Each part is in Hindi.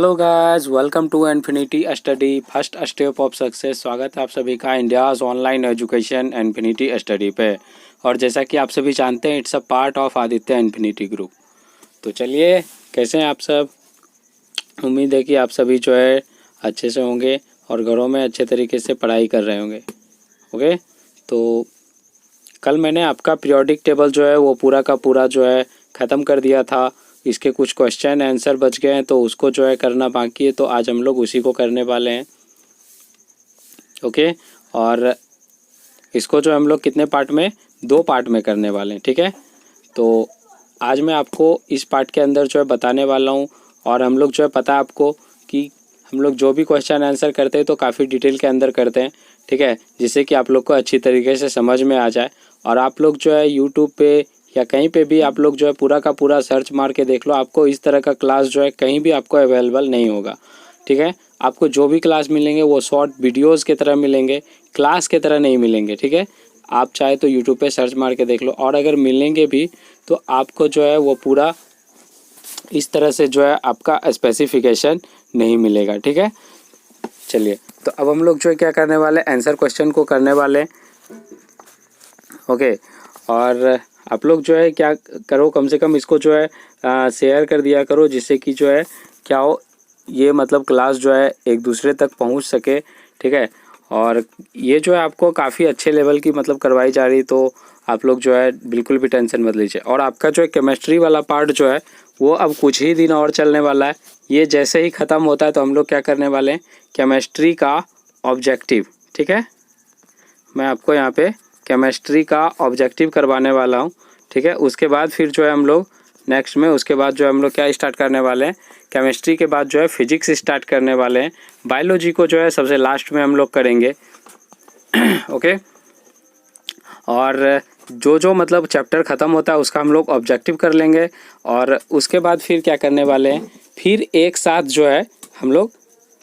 Hello guys, welcome to Infinity Study first step of success. स्वागत है आप सभी का India's online education Infinity Study पे। और जैसा कि आप सभी जानते हैं, it's a part of Aditya Infinity Group. तो चलिए, कैसे हैं आप सब? उम्मीद है कि आप सभी जो है अच्छे से होंगे और घरों में अच्छे तरीके से पढ़ाई कर रहे होंगे। ओके, तो कल मैंने आपका पीरियोडिक टेबल जो है वो पूरा का पूरा जो है ख़त्म कर दिया था। इसके कुछ क्वेश्चन आंसर बच गए हैं, तो उसको जो है करना बाकी है। तो आज हम लोग उसी को करने वाले हैं। ओके, और इसको जो हम लोग कितने पार्ट में, 2 पार्ट में करने वाले हैं। ठीक है, तो आज मैं आपको इस पार्ट के अंदर जो है बताने वाला हूँ। और हम लोग जो है पता है आपको कि हम लोग जो भी क्वेश्चन आंसर करते हैं तो काफ़ी डिटेल के अंदर करते हैं। ठीक है, जिससे कि आप लोग को अच्छी तरीके से समझ में आ जाए। और आप लोग जो है यूट्यूब पे या कहीं पे भी आप लोग जो है पूरा का पूरा सर्च मार के देख लो, आपको इस तरह का क्लास जो है कहीं भी आपको अवेलेबल नहीं होगा। ठीक है, आपको जो भी क्लास मिलेंगे वो शॉर्ट वीडियोज़ की तरह मिलेंगे, क्लास के तरह नहीं मिलेंगे। ठीक है, आप चाहे तो यूट्यूब पे सर्च मार के देख लो। और अगर मिलेंगे भी तो आपको जो है वो पूरा इस तरह से जो है आपका स्पेसिफिकेशन नहीं मिलेगा। ठीक है, चलिए, तो अब हम लोग जो है क्या करने वाले, आंसर क्वेश्चन को करने वाले। ओके, और आप लोग जो है क्या करो, कम से कम इसको जो है शेयर कर दिया करो, जिससे कि जो है क्या हो, ये मतलब क्लास जो है एक दूसरे तक पहुंच सके। ठीक है, और ये जो है आपको काफ़ी अच्छे लेवल की मतलब करवाई जा रही, तो आप लोग जो है बिल्कुल भी टेंशन मत लीजिए। और आपका जो है केमिस्ट्री वाला पार्ट जो है वो अब कुछ ही दिन और चलने वाला है। ये जैसे ही ख़त्म होता है तो हम लोग क्या करने वाले हैं, केमिस्ट्री का ऑब्जेक्टिव। ठीक है, मैं आपको यहाँ पे केमिस्ट्री का ऑब्जेक्टिव करवाने वाला हूँ। ठीक है, उसके बाद फिर जो है हम लोग नेक्स्ट में, उसके बाद जो है हम लोग क्या स्टार्ट करने वाले हैं, केमिस्ट्री के बाद जो है फिजिक्स स्टार्ट करने वाले हैं। बायोलॉजी को जो है सबसे लास्ट में हम लोग करेंगे। ओके, और जो जो मतलब चैप्टर ख़त्म होता है उसका हम लोग ऑब्जेक्टिव कर लेंगे। और उसके बाद फिर क्या करने वाले हैं, फिर एक साथ जो है हम लोग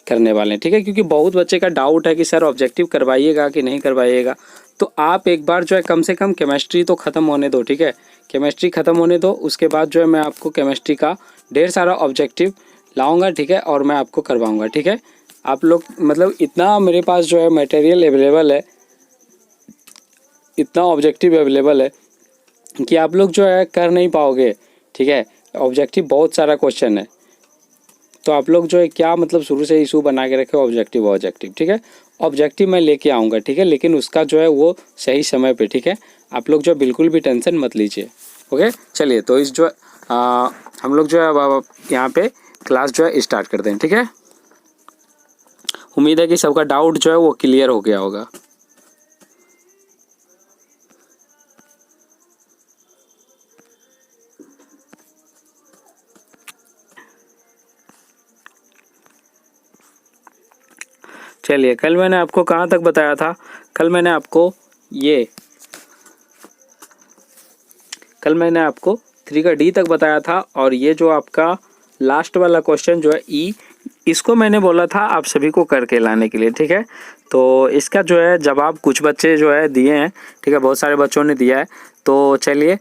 करने वाले हैं। ठीक है, क्योंकि बहुत बच्चे का डाउट है कि सर ऑब्जेक्टिव करवाइएगा कि नहीं करवाइएगा। तो आप एक बार जो है कम से कम केमिस्ट्री तो ख़त्म होने दो। ठीक है, केमिस्ट्री ख़त्म होने दो, उसके बाद जो है मैं आपको केमिस्ट्री का ढेर सारा ऑब्जेक्टिव लाऊंगा। ठीक है, और मैं आपको करवाऊंगा। ठीक है, आप लोग मतलब इतना मेरे पास जो है मटेरियल अवेलेबल है, इतना ऑब्जेक्टिव अवेलेबल है कि आप लोग जो है कर नहीं पाओगे। ठीक है, ऑब्जेक्टिव बहुत सारा क्वेश्चन है, तो आप लोग जो है क्या मतलब शुरू से इशू बना के रखे ऑब्जेक्टिव ऑब्जेक्टिव। ठीक है, ऑब्जेक्टिव मैं लेके आऊँगा। ठीक है, लेकिन उसका जो है वो सही समय पे। ठीक है, आप लोग जो बिल्कुल भी टेंशन मत लीजिए। ओके, चलिए, तो इस जो हम लोग जो है अब यहाँ पे क्लास जो है स्टार्ट करते हैं। ठीक है, उम्मीद है कि सबका डाउट जो है वो क्लियर हो गया होगा। चलिए, कल मैंने आपको कहाँ तक बताया था, कल मैंने आपको 3 का D तक बताया था। और ये जो आपका लास्ट वाला क्वेश्चन जो है E, इसको मैंने बोला था आप सभी को करके लाने के लिए। ठीक है, तो इसका जो है जवाब कुछ बच्चे जो है दिए हैं। ठीक है, बहुत सारे बच्चों ने दिया है। तो चलिए,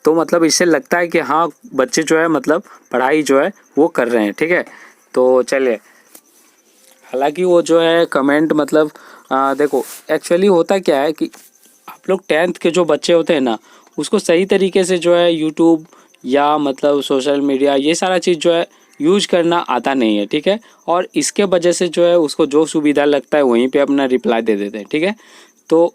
तो मतलब इससे लगता है कि हाँ, बच्चे जो है मतलब पढ़ाई जो है वो कर रहे हैं। ठीक है, तो चलिए, हालांकि वो जो है कमेंट मतलब देखो, एक्चुअली होता क्या है कि आप लोग 10th के जो बच्चे होते हैं ना, उसको सही तरीके से जो है यूट्यूब या मतलब सोशल मीडिया ये सारा चीज़ जो है यूज करना आता नहीं है। ठीक है, और इसके वजह से जो है उसको जो सुविधा लगता है वहीं पे अपना रिप्लाई दे देते हैं। ठीक है, तो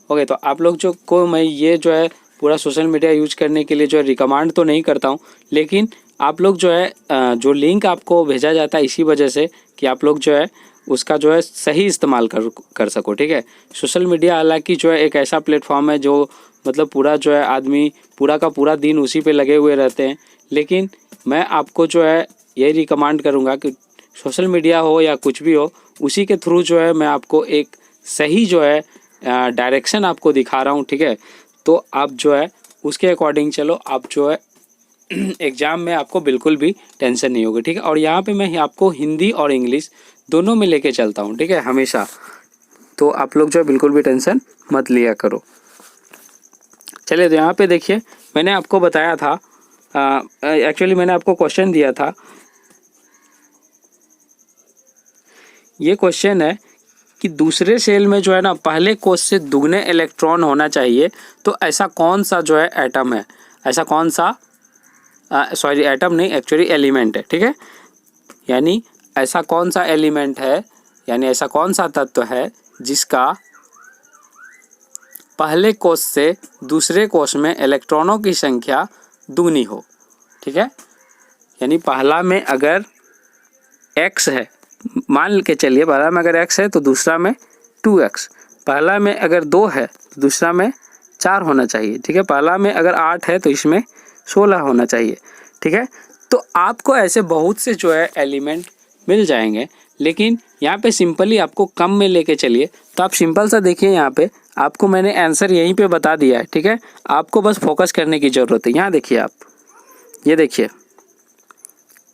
ओके, तो आप लोग जो को मैं ये जो है पूरा सोशल मीडिया यूज करने के लिए जो है रिकमेंड तो नहीं करता हूँ, लेकिन आप लोग जो है जो लिंक आपको भेजा जाता है इसी वजह से कि आप लोग जो है उसका जो है सही इस्तेमाल कर सको। ठीक है, सोशल मीडिया हालांकि जो है एक ऐसा प्लेटफॉर्म है जो मतलब पूरा जो है आदमी पूरा का पूरा दिन उसी पे लगे हुए रहते हैं, लेकिन मैं आपको जो है यही रिकमेंड करूँगा कि सोशल मीडिया हो या कुछ भी हो, उसी के थ्रू जो है मैं आपको एक सही जो है डायरेक्शन आपको दिखा रहा हूँ। ठीक है, तो आप जो है उसके अकॉर्डिंग चलो, आप जो है एग्ज़ाम में आपको बिल्कुल भी टेंशन नहीं होगी। ठीक है, और यहाँ पे मैं आपको हिंदी और इंग्लिश दोनों में लेके चलता हूँ। ठीक है, हमेशा, तो आप लोग जो है बिल्कुल भी टेंशन मत लिया करो। चलिए, तो यहाँ पे देखिए, मैंने आपको बताया था एक्चुअली मैंने आपको क्वेश्चन दिया था, ये क्वेश्चन है कि दूसरे सेल में जो है ना पहले कोष से दुगने इलेक्ट्रॉन होना चाहिए, तो ऐसा कौन सा जो है एटम है, ऐसा कौन सा सॉरी एटम नहीं एक्चुअली एलिमेंट है, ठीक है। यानी ऐसा कौन सा एलिमेंट है, यानी ऐसा कौन सा तत्व है जिसका पहले कोष से दूसरे कोष में इलेक्ट्रॉनों की संख्या दुगनी हो, ठीक है। यानी पहला में अगर x है, मान के चलिए पहला में अगर x है तो दूसरा में 2x, पहला में अगर 2 है तो दूसरा में 4 होना चाहिए, ठीक है। पहला में अगर 8 है तो इसमें 16 होना चाहिए, ठीक है। तो आपको ऐसे बहुत से जो है एलिमेंट मिल जाएंगे, लेकिन यहाँ पे सिंपली आपको कम में लेके चलिए। तो आप सिंपल सा देखिए, यहाँ पे आपको मैंने आंसर यहीं पे बता दिया है, ठीक है। आपको बस फोकस करने की ज़रूरत है। यहाँ देखिए आप, ये देखिए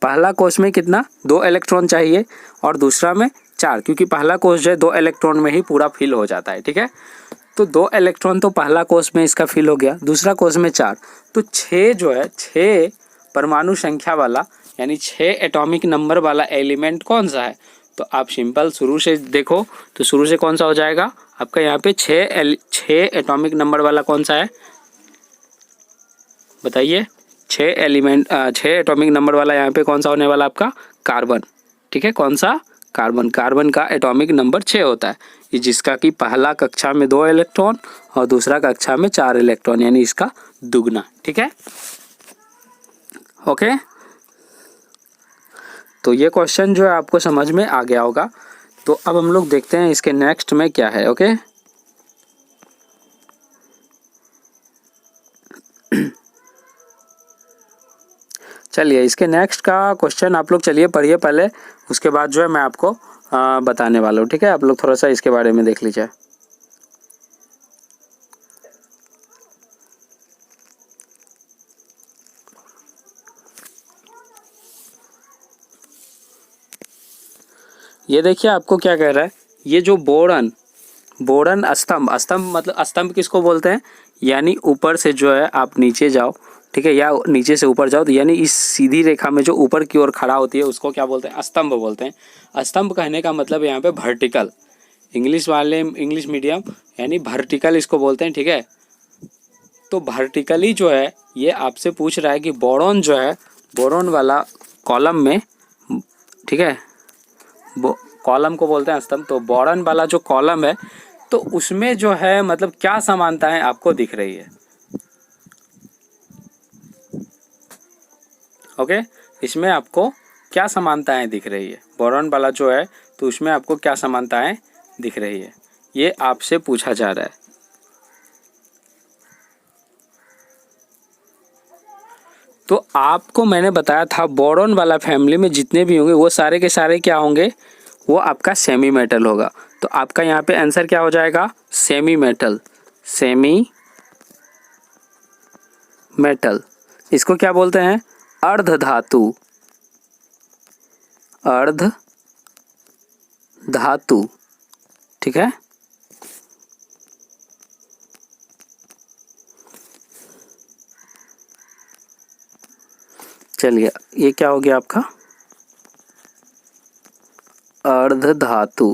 पहला कोष में कितना 2 इलेक्ट्रॉन चाहिए और दूसरा में 4, क्योंकि पहला कोष जो है 2 इलेक्ट्रॉन में ही पूरा फिल हो जाता है, ठीक है। तो 2 इलेक्ट्रॉन तो पहला कोष में इसका फिल हो गया, दूसरा कोष में 4, तो 6 जो है 6 परमाणु संख्या वाला यानी 6 एटॉमिक नंबर वाला एलिमेंट कौन सा है। तो आप सिंपल शुरू से देखो तो शुरू से कौन सा हो जाएगा आपका, यहाँ पे 6 एटॉमिक नंबर वाला कौन सा है बताइए। 6 एटॉमिक नंबर वाला यहाँ पे कौन सा होने वाला आपका, कार्बन, ठीक है। कौन सा, कार्बन। कार्बन का एटॉमिक नंबर 6 होता है, ये जिसका कि पहला कक्षा में 2 इलेक्ट्रॉन और दूसरा कक्षा में 4 इलेक्ट्रॉन, यानी इसका दुगना, ठीक है। ओके, तो ये क्वेश्चन जो है आपको समझ में आ गया होगा। तो अब हम लोग देखते हैं इसके नेक्स्ट में क्या है। ओके, चलिए इसके नेक्स्ट का क्वेश्चन आप लोग चलिए पढ़िए पहले, उसके बाद जो है मैं आपको बताने वाला हूँ, ठीक है। आप लोग थोड़ा सा इसके बारे में देख लीजिए। ये देखिए आपको क्या कह रहा है, ये जो बोरन स्तंभ, मतलब स्तंभ किसको बोलते हैं, यानी ऊपर से जो है आप नीचे जाओ, ठीक है, या नीचे से ऊपर जाओ, तो यानी इस सीधी रेखा में जो ऊपर की ओर खड़ा होती है उसको क्या बोलते हैं, स्तंभ बोलते हैं। स्तंभ कहने का मतलब यहाँ पे वर्टिकल, इंग्लिश वाले इंग्लिश मीडियम यानी वर्टिकल इसको बोलते हैं, ठीक है। तो वर्टिकली जो है ये आपसे पूछ रहा है कि बोरॉन जो है, बोरॉन वाला कॉलम में, ठीक है, कॉलम को बोलते हैं स्तंभ। तो बोरॉन वाला जो कॉलम है तो उसमें जो है मतलब क्या समानताएं आपको दिख रही है। ओके, इसमें आपको क्या समानताएं दिख रही है, बोरॉन वाला जो है तो उसमें आपको क्या समानताएं दिख रही है, ये आपसे पूछा जा रहा है। तो आपको मैंने बताया था बोरॉन वाला फैमिली में जितने भी होंगे वो सारे के सारे क्या होंगे, वो आपका सेमी मेटल होगा। तो आपका यहाँ पे आंसर क्या हो जाएगा, सेमी मेटल। सेमी मेटल इसको क्या बोलते हैं, अर्ध धातु। अर्ध धातु, ठीक है। चलिए ये क्या हो गया आपका, अर्ध धातु,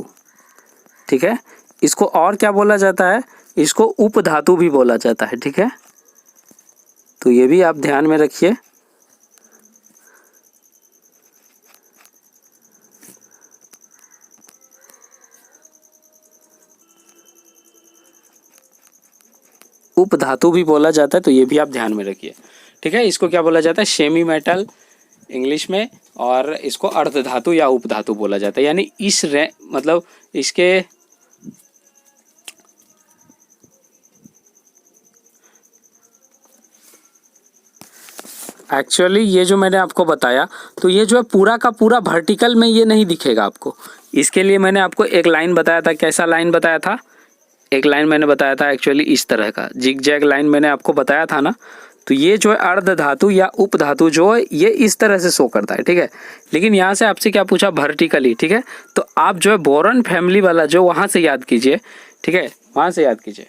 ठीक है। इसको और क्या बोला जाता है, इसको उपधातु भी बोला जाता है, ठीक है। तो ये भी आप ध्यान में रखिए। उपधातु भी बोला जाता है, तो ये भी आप ध्यान में रखिए, ठीक है। इसको क्या बोला जाता है, सेमी मेटल इंग्लिश में, और इसको अर्ध धातु या उपधातु बोला जाता है। यानी इस मतलब इसके एक्चुअली ये जो मैंने आपको बताया तो ये जो है पूरा का पूरा वर्टिकल में ये नहीं दिखेगा आपको। इसके लिए मैंने आपको एक लाइन बताया था, कैसा लाइन बताया था, एक लाइन मैंने बताया था एक्चुअली इस तरह का जिग जैग लाइन मैंने आपको बताया था ना। तो ये जो है अर्ध धातु या उपधातु जो है ये इस तरह से शो करता है, ठीक है। लेकिन यहाँ से आपसे क्या पूछा, वर्टिकली, ठीक है। तो आप जो है बोरॉन फैमिली वाला जो वहाँ से याद कीजिए, ठीक है, वहाँ से याद कीजिए।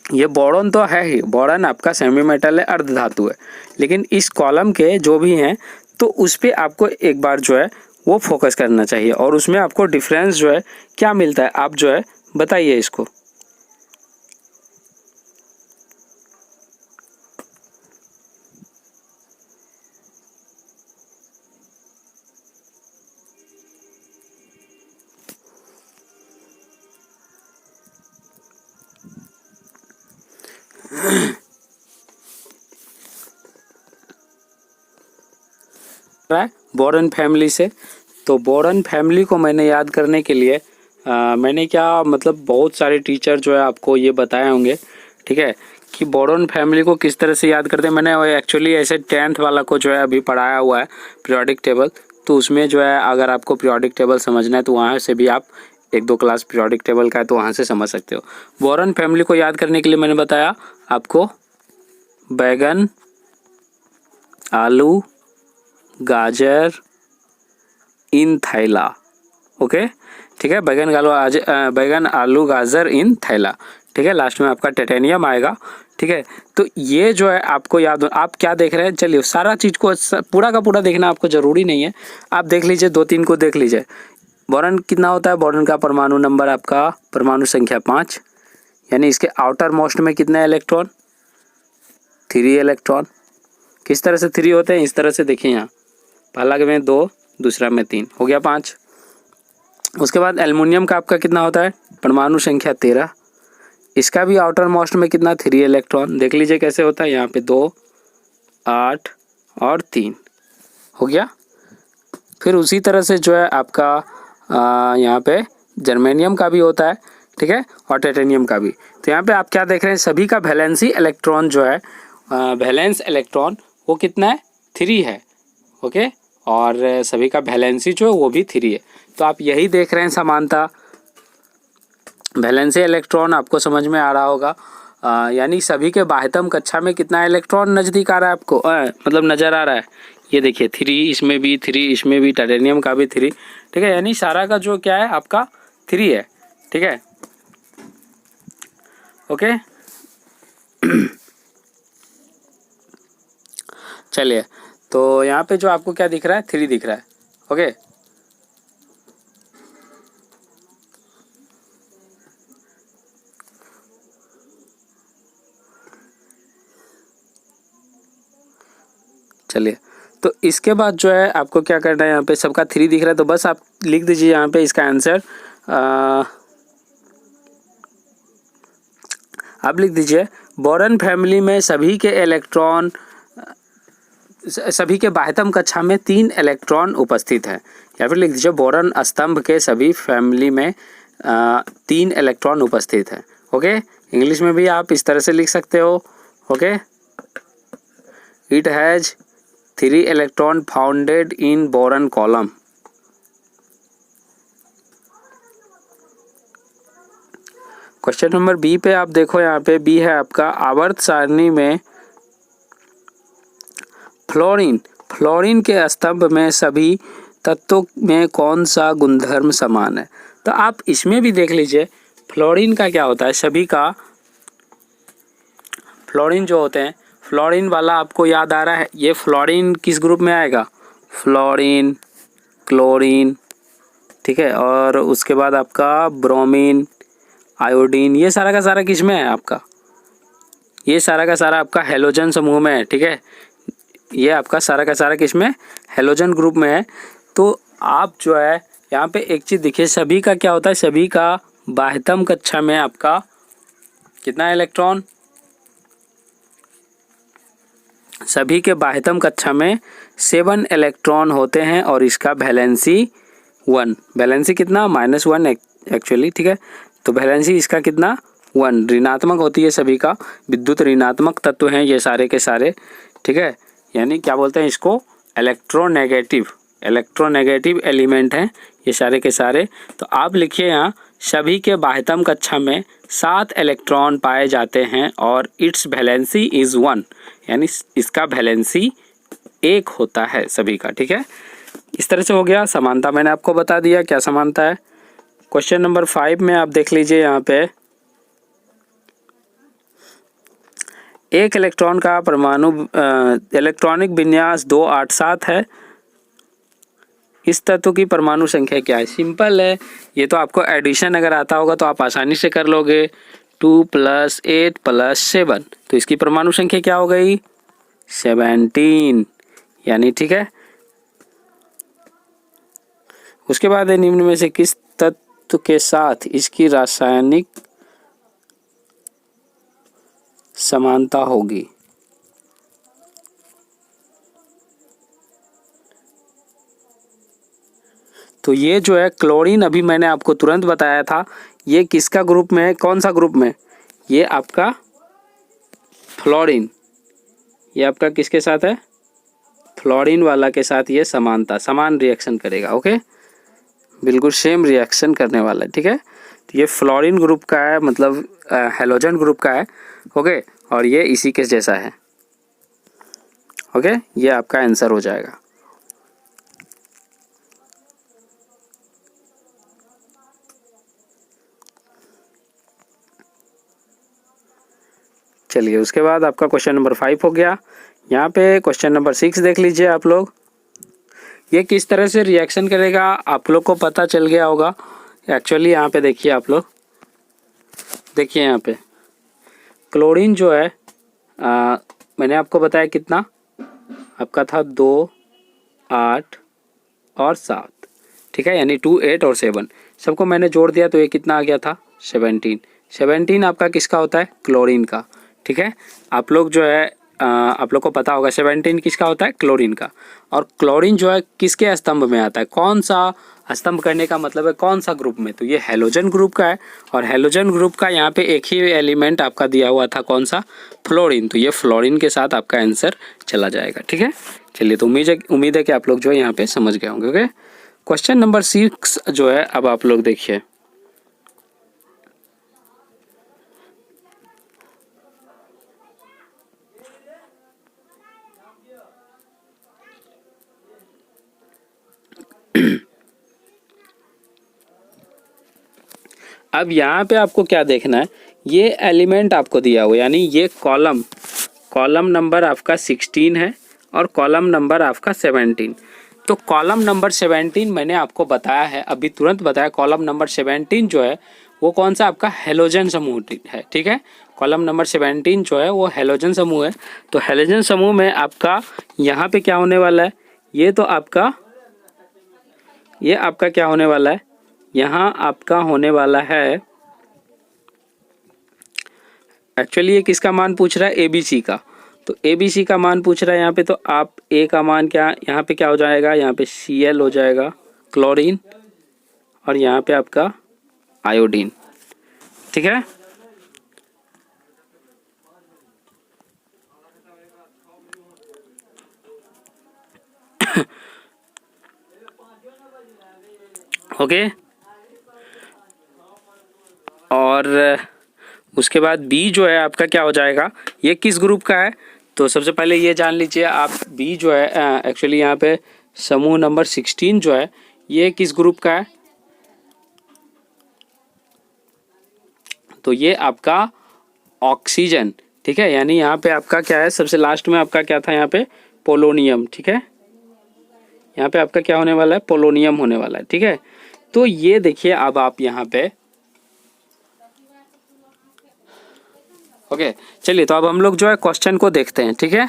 ये बोरॉन तो है ही, बोरॉन आपका सेमी मेटल है, अर्ध धातु है, लेकिन इस कॉलम के जो भी हैं तो उस पर आपको एक बार जो है वो फोकस करना चाहिए, और उसमें आपको डिफरेंस जो है क्या मिलता है, आप जो है बताइए इसको। बोरॉन फैमिली से, तो बोरॉन फैमिली को मैंने याद करने के लिए मैंने क्या मतलब बहुत सारे टीचर जो है आपको ये बताए होंगे, ठीक है, कि बोरॉन फैमिली को किस तरह से याद करते हैं। मैंने एक्चुअली ऐसे 10th वाला को जो है अभी पढ़ाया हुआ है पीरियोडिक टेबल, तो उसमें जो है अगर आपको पीरियोडिक टेबल समझना है तो वहाँ से भी आप 1-2 क्लास पीरियोडिक टेबल का है तो वहाँ से समझ सकते हो। बोरॉन फैमिली को याद करने के लिए मैंने बताया आपको बैगन, आलू, गाजर इन थैला, ओके, ठीक है, बैगन आलू गाजर इन थैला, ठीक है, लास्ट में आपका टाइटेनियम आएगा, ठीक है। तो ये जो है आपको याद हो, आप क्या देख रहे हैं, चलिए सारा चीज़ को पूरा का पूरा देखना आपको ज़रूरी नहीं है, आप देख लीजिए 2-3 को देख लीजिए। बोरॉन कितना होता है, बोरॉन का परमाणु नंबर आपका परमाणु संख्या 5, यानी इसके आउटर मोस्ट में कितने इलेक्ट्रॉन, 3 इलेक्ट्रॉन। किस तरह से 3 होते हैं, इस तरह से देखिए, यहाँ पहला में 2, दूसरा में 3, हो गया 5। उसके बाद एल्युमिनियम का आपका कितना होता है, परमाणु संख्या 13, इसका भी आउटर मोस्ट में कितना 3 इलेक्ट्रॉन, देख लीजिए कैसे होता है, यहाँ पे 2, 8 और 3, हो गया। फिर उसी तरह से जो है आपका यहाँ पे जर्मेनियम का भी होता है, ठीक है, और टाइटेनियम का भी। तो यहाँ पे आप क्या देख रहे हैं, सभी का वैलेंसी इलेक्ट्रॉन जो है वैलेंस इलेक्ट्रॉन वो कितना है, 3 है, ओके, और सभी का वैलेंसी जो है वो भी 3 है। तो आप यही देख रहे हैं समानता, वैलेंसी इलेक्ट्रॉन आपको समझ में आ रहा होगा, यानी सभी के बाह्यतम कक्षा में कितना इलेक्ट्रॉन नज़दीक आ रहा है आपको, मतलब नज़र आ रहा है, ये देखिए 3, इसमें भी 3, इसमें भी, टाइटेनियम का भी 3, ठीक है, यानी सारा का जो क्या है आपका 3 है, ठीक है, ओके। चलिए, तो यहाँ पे जो आपको क्या दिख रहा है, 3 दिख रहा है, ओके। चलिए, तो इसके बाद जो है आपको क्या करना है, यहाँ पे सबका 3 दिख रहा है तो बस आप लिख दीजिए यहाँ पे इसका आंसर, आप लिख दीजिए बोरॉन फैमिली में सभी के इलेक्ट्रॉन, सभी के बाह्यतम कक्षा में 3 इलेक्ट्रॉन उपस्थित है, या फिर लिख दीजिए बोरॉन स्तंभ के सभी फैमिली में 3 इलेक्ट्रॉन उपस्थित है, ओके। इंग्लिश में भी आप इस तरह से लिख सकते हो, okay, it has 3 electron founded in boron column. Question number B पे आप देखो, यहाँ पे बी है आपका आवर्त सारणी में फ्लोरीन के स्तंभ में सभी तत्वों में कौन सा गुणधर्म समान है। तो आप इसमें भी देख लीजिए फ्लोरीन का क्या होता है, सभी का फ्लोरीन जो होते हैं, फ्लोरीन वाला आपको याद आ रहा है, ये फ्लोरीन किस ग्रुप में आएगा, फ्लोरीन, क्लोरीन, ठीक है, और उसके बाद आपका ब्रोमीन, आयोडीन, ये सारा का सारा किस में है आपका, ये सारा का सारा आपका हेलोजन समूह में है, ठीक है, ये आपका सारा का सारा किस में, हेलोजन ग्रुप में है। तो आप जो है यहाँ पे एक चीज़ देखिए, सभी का क्या होता है, सभी का बाह्यतम कक्षा में आपका कितना इलेक्ट्रॉन, सभी के बाह्यतम कक्षा में 7 इलेक्ट्रॉन होते हैं, और इसका वैलेंसी 1, वैलेंसी कितना -1 एक्चुअली, ठीक है, तो वैलेंसी इसका कितना 1, ऋणात्मक होती है, सभी का विद्युत ऋणात्मक तत्व हैं ये सारे के सारे, ठीक है, यानी क्या बोलते हैं इसको, इलेक्ट्रोनेगेटिव एलिमेंट हैं ये सारे के सारे। तो आप लिखिए यहाँ सभी के बाह्यतम कक्षा में 7 इलेक्ट्रॉन पाए जाते हैं और इट्स वैलेंसी इज़ 1, यानी इसका वैलेंसी 1 होता है सभी का, ठीक है। इस तरह से हो गया। समानता मैंने आपको बता दिया क्या समानता है। क्वेश्चन नंबर 5 में आप देख लीजिए, यहाँ पे एक इलेक्ट्रॉन का परमाणु इलेक्ट्रॉनिक विन्यास 287 है। इस तत्व की परमाणु संख्या क्या है? सिंपल है, ये तो आपको एडिशन अगर आता होगा तो आप आसानी से कर लोगे। 2 + 8 + 7, तो इसकी परमाणु संख्या क्या हो गई? 17, यानी ठीक है। उसके बाद है निम्न में से किस तत्व के साथ इसकी रासायनिक समानता होगी? तो ये जो है क्लोरीन, अभी मैंने आपको तुरंत बताया था, ये किसका ग्रुप में है? कौन सा ग्रुप में? ये आपका फ्लोरीन। ये आपका किसके साथ है? फ्लोरीन वाला के साथ ये समानता, समान रिएक्शन करेगा। ओके, बिल्कुल सेम रिएक्शन करने वाला है। ठीक है, तो ये फ्लोरीन ग्रुप का है, मतलब हेलोजन ग्रुप का है। ओके, और ये इसी के जैसा है। ओके, ये आपका आंसर हो जाएगा। चलिए, उसके बाद आपका क्वेश्चन नंबर 5 हो गया। यहाँ पे क्वेश्चन नंबर 6 देख लीजिए आप लोग। ये किस तरह से रिएक्शन करेगा आप लोग को पता चल गया होगा। एक्चुअली यहाँ पे देखिए आप लोग, देखिए यहाँ पे क्लोरीन जो है मैंने आपको बताया कितना आपका था, 2, 8 और 7। ठीक है, यानी 2, 8 और 7 सबको मैंने जोड़ दिया तो ये कितना आ गया था? 17। 17 आपका किसका होता है? क्लोरीन का। ठीक है, आप लोग जो है आप लोग को पता होगा 17 किसका होता है? क्लोरीन का। और क्लोरीन जो है किसके स्तंभ में आता है? कौन सा स्तंभ करने का मतलब है कौन सा ग्रुप में? तो ये हेलोजन ग्रुप का है। और हेलोजन ग्रुप का यहाँ पे एक ही एलिमेंट आपका दिया हुआ था, कौन सा? फ्लोरीन। तो ये फ्लोरीन के साथ आपका आंसर चला जाएगा। ठीक है, चलिए, तो उम्मीद है कि आप लोग जो है यहाँ पे समझ गए होंगे। ओके, क्वेश्चन नंबर 6 जो है, अब आप लोग देखिए। अब यहाँ पे आपको क्या देखना है, ये एलिमेंट आपको दिया हुआ, यानी ये कॉलम नंबर आपका 16 है और कॉलम नंबर आपका 17। तो कॉलम नंबर 17 मैंने आपको बताया है, अभी तुरंत बताया। कॉलम नंबर 17 जो है वो कौन सा? आपका हेलोजन समूह है। ठीक है, कॉलम नंबर 17 जो है वो हेलोजन समूह है। तो हेलोजन समूह में आपका यहाँ पे क्या होने वाला है? ये आपका क्या होने वाला है? यहाँ आपका होने वाला है, एक्चुअली ये किसका मान पूछ रहा है? ABC का। तो ABC का मान पूछ रहा है यहाँ पे, तो आप A का मान क्या यहाँ पे क्या हो जाएगा? यहाँ पे Cl हो जाएगा, क्लोरीन, और यहाँ पे आपका आयोडीन। ठीक है, ओके। और उसके बाद B जो है आपका क्या हो जाएगा? ये किस ग्रुप का है? तो सबसे पहले ये जान लीजिए आप, B जो है एक्चुअली यहाँ पे समूह नंबर 16 जो है ये किस ग्रुप का है? तो ये आपका ऑक्सीजन। ठीक है, यानी यहाँ पे आपका क्या है? सबसे लास्ट में आपका क्या था? यहाँ पे पोलोनियम। ठीक है, यहाँ पे आपका क्या होने वाला है? पोलोनियम होने वाला है। ठीक है, तो ये देखिए, अब आप यहाँ पे ओके। चलिए, तो अब हम लोग जो है क्वेश्चन को देखते हैं। ठीक है,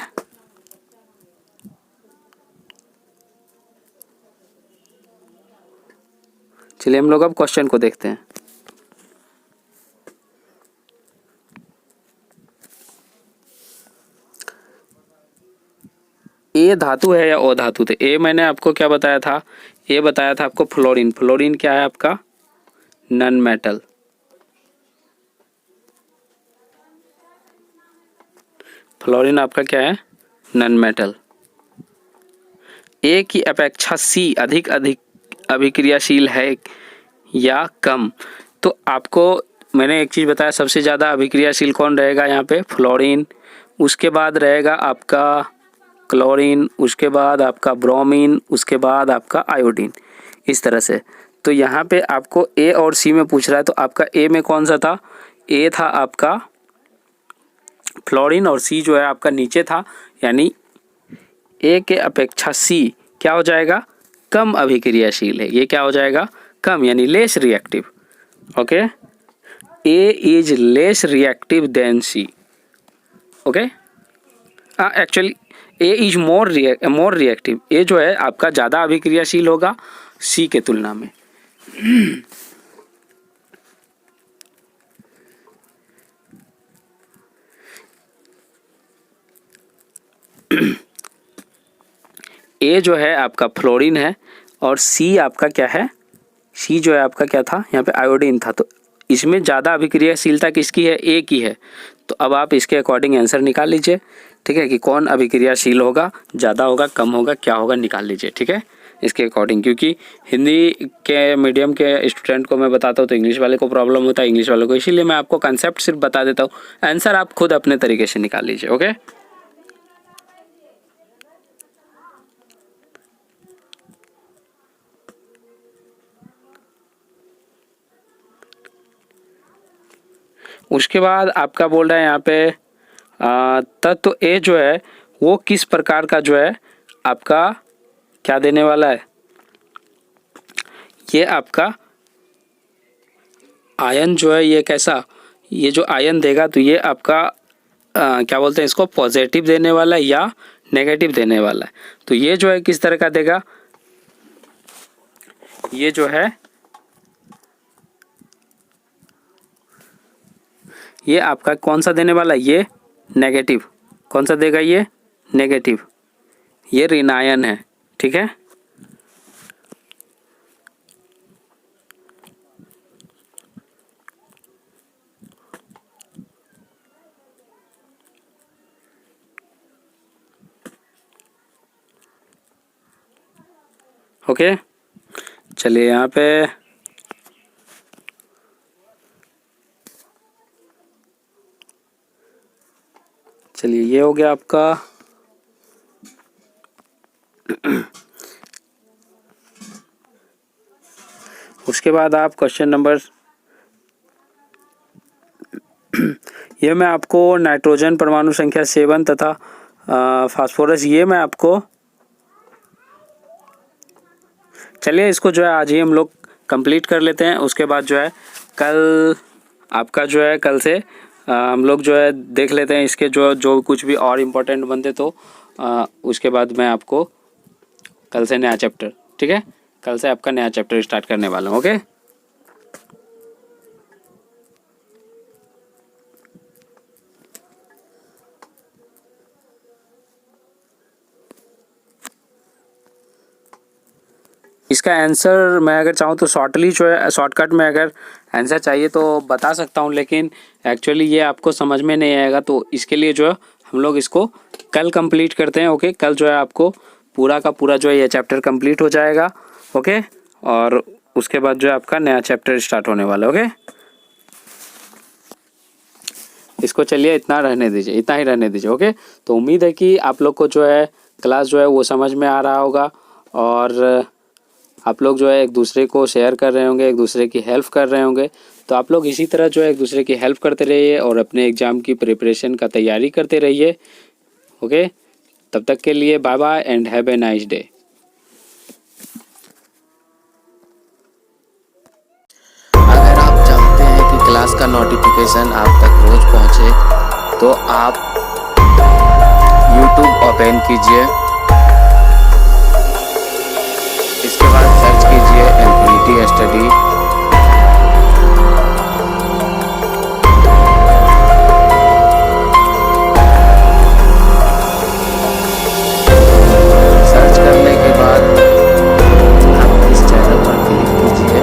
चलिए हम लोग अब क्वेश्चन को देखते हैं। ए धातु है या ओ धातु? थे ए मैंने आपको क्या बताया था? ए बताया था आपको फ्लोरीन। फ्लोरीन क्या है आपका? None metal. फ्लोरीन आपका क्या है? None metal. ए की अपेक्षा सी अधिक अभिक्रियाशील है या कम? तो आपको मैंने एक चीज़ बताया, सबसे ज़्यादा अभिक्रियाशील कौन रहेगा यहाँ पे? फ्लोरीन। उसके बाद रहेगा आपका क्लोरीन, उसके बाद आपका ब्रोमीन, उसके बाद आपका आयोडीन, इस तरह से। तो यहाँ पे आपको ए और सी में पूछ रहा है, तो आपका ए में कौन सा था? ए था आपका फ्लोरीन और सी जो है आपका नीचे था, यानी ए के अपेक्षा सी क्या हो जाएगा, कम अभिक्रियाशील है। ये क्या हो जाएगा, कम, यानी less reactive. Okay, A is less reactive than C. Okay, actually A is more reactive. A जो है आपका ज़्यादा अभिक्रियाशील होगा सी के तुलना में। ए जो है आपका फ्लोरीन है और सी आपका क्या है, सी जो है आपका क्या था, यहाँ पे आयोडीन था। तो इसमें ज़्यादा अभिक्रियाशीलता किसकी है, ए की है। तो अब आप इसके अकॉर्डिंग आंसर निकाल लीजिए, ठीक है, कि कौन अभिक्रियाशील होगा, ज़्यादा होगा, कम होगा, क्या होगा, निकाल लीजिए, ठीक है, इसके अकॉर्डिंग। क्योंकि हिंदी के मीडियम के स्टूडेंट को मैं बताता हूँ तो इंग्लिश वाले को प्रॉब्लम होता है, इंग्लिश वाले को, इसीलिए मैं आपको कंसेप्ट सिर्फ बता देता हूँ। आंसर आप खुद अपने तरीके से निकाल लीजिए। ओके, उसके बाद आपका बोल रहा है यहाँ पे तत्व ए जो है वो किस प्रकार का जो है आपका क्या देने वाला है, ये आपका आयन जो है ये कैसा, ये जो आयन देगा तो ये आपका क्या बोलते हैं इसको, पॉजिटिव देने वाला है या नेगेटिव देने वाला है। तो ये जो है किस तरह का देगा, ये जो है ये आपका कौन सा देने वाला है, ये नेगेटिव। कौन सा देगा, ये नेगेटिव, ये ऋणायन है, ठीक है। ओके, चलिए यहाँ पे चलिए ये हो गया आपका। उसके बाद आप क्वेश्चन नंबर ये मैं आपको नाइट्रोजन परमाणु संख्या 7 तथा फास्फोरस, ये मैं आपको, चलिए इसको जो है आज ही हम लोग कंप्लीट कर लेते हैं। उसके बाद जो है कल आपका जो है कल से हम लोग जो है देख लेते हैं इसके जो कुछ भी और इम्पोर्टेंट बनते तो उसके बाद मैं आपको कल से नया चैप्टर, ठीक है, कल से आपका नया चैप्टर स्टार्ट करने वाला हूँ। ओके, इसका आंसर मैं अगर चाहूँ तो शॉर्टली जो है शॉर्टकट में अगर आंसर चाहिए तो बता सकता हूँ, लेकिन एक्चुअली ये आपको समझ में नहीं आएगा। तो इसके लिए जो है हम लोग इसको कल कंप्लीट करते हैं। ओके, कल जो है आपको पूरा का पूरा जो है ये चैप्टर कंप्लीट हो जाएगा। ओके, और उसके बाद जो है आपका नया चैप्टर स्टार्ट होने वाला है। ओके, इसको चलिए इतना रहने दीजिए, इतना ही रहने दीजिए। ओके, तो उम्मीद है कि आप लोग को जो है क्लास जो है वो समझ में आ रहा होगा और आप लोग जो है एक दूसरे को शेयर कर रहे होंगे, एक दूसरे की हेल्प कर रहे होंगे। तो आप लोग इसी तरह जो है एक दूसरे की हेल्प करते रहिए और अपने एग्ज़ाम की प्रिपरेशन का तैयारी करते रहिए। ओके, तब तक के लिए bye bye and have a nice day. अगर आप चाहते हैं कि क्लास का नोटिफिकेशन आप तक रोज पहुंचे तो आप YouTube ओपन कीजिए, इसके बाद सर्च कीजिए इन्फिनिटी स्टडी। सर्च करने के बाद आप इस चैनल पर क्लिक कीजिए,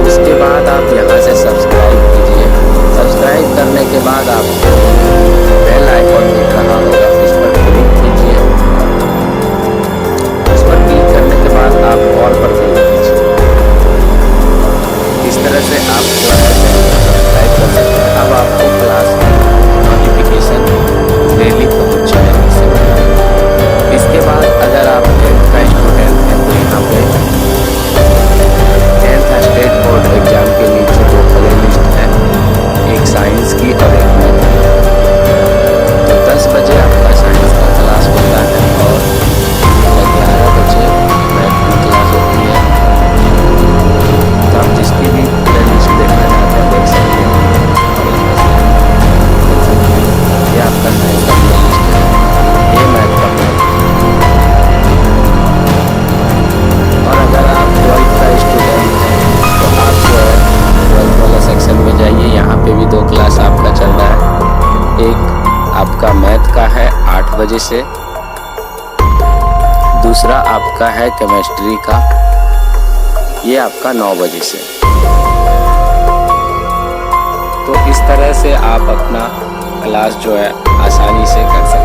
उसके बाद आप यहाँ से सब्सक्राइब कीजिए। सब्सक्राइब करने के बाद आपको बेल आइकॉन दिख रहा होगा, इस पर क्लिक कीजिए। इस पर क्लिक करने के बाद आप ऑल पर क्लिक कीजिए। क्लास आपका चल रहा है। एक आपका मैथ का है 8 बजे से, दूसरा आपका है केमिस्ट्री का, ये आपका 9 बजे से। तो इस तरह से आप अपना क्लास जो है आसानी से कर सकते हैं।